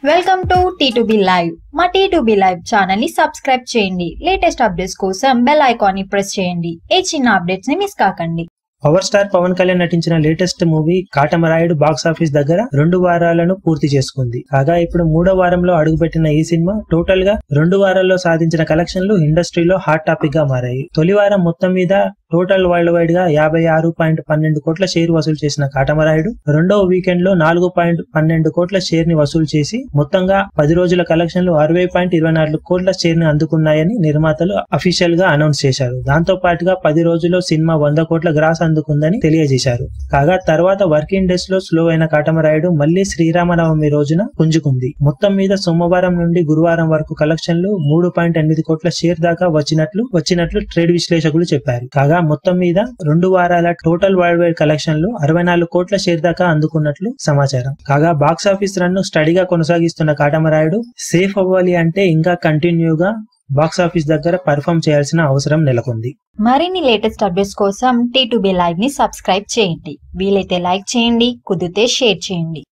Welcome to T2B live. మా T2B live channel ని subscribe చేయండి. లేటెస్ట్ అప్డేట్స్ కోసం బెల్ ఐకాన్ ని ప్రెస్ చేయండి. ఏ చిన్న అప్డేట్స్ ని మిస్ కాకండి. పవర్ స్టార్ పవన్ కళ్యాణ్ నటించిన latest movie Katamarayudu box office దగ్గర 2 వారాలను పూర్తి చేసుకుంది. కాగా ఇప్పుడు 3వ వారంలో అడుగుపెట్టిన ఈ సినిమా టోటల్ గా 2 వారాల్లో సాధించిన కలెక్షన్లు ఇండస్ట్రీలో హాట్ టాపిక్ గా మారాయి. తొలి వారం మొత్తం మీద టోటల్ వరల్డ్ వైడ్ గా 56.12 కోట్ల షేర్ వసూలు చేసిన కాటమరాయుడు రెండవ వీకెండ్ లో 4.12 కోట్ల షేర్ ని వసూలు చేసి మొత్తంగా 10 రోజుల కలెక్షన్లు 60.24 కోట్ల షేర్ ని అందుకున్నాయని నిర్మాతలు అఫీషియల్ గా అనౌన్స్ చేశారు. దాంతో పాటుగా 10 రోజుల్లో సినిమా 100 కోట్ల గ్రాస్ అందుకుందని తెలియజేశారు. కాగా తర్వాత వర్కింగ్ డేస్ లో స్లో అయిన కాటమరాయుడు మళ్లీ శ్రీరామనవమి రోజున పుంజుకుంది. మొత్తం మీద సోమవారం నుండి గురువారం వరకు కలెక్షన్లు 3.8 కోట్ల షేర్ దాకా వచ్చినట్లు ట్రేడ్ విశ్లేషకులు చెప్పారు. కాగా మొత్తం మీద 2 వారాల టోటల్ వరల్డ్ వైడ్ కలెక్షన్లు 64 కోట్ల షేర్ దాకా అందుకున్నట్లు సమాచారం. కాగా బాక్స్ ఆఫీస్ రన్ ను స్టడీగా కొనసాగిస్తున్న కాటమరాయుడు సేఫ్ అవ్వాలి అంటే ఇంకా కంటిన్యూగా బాక్స్ ఆఫీస్ దగ్గర పర్ఫామ్ చేయాల్సిన అవసరం నెలకొంది. మరిన్ని లేటెస్ట్ అప్డేట్స్ కోసం T2B లైవ్ ని సబ్స్క్రైబ్ చేయండి. వీలైతే లైక్ చేయండి, కుదిరితే షేర్ చేయండి.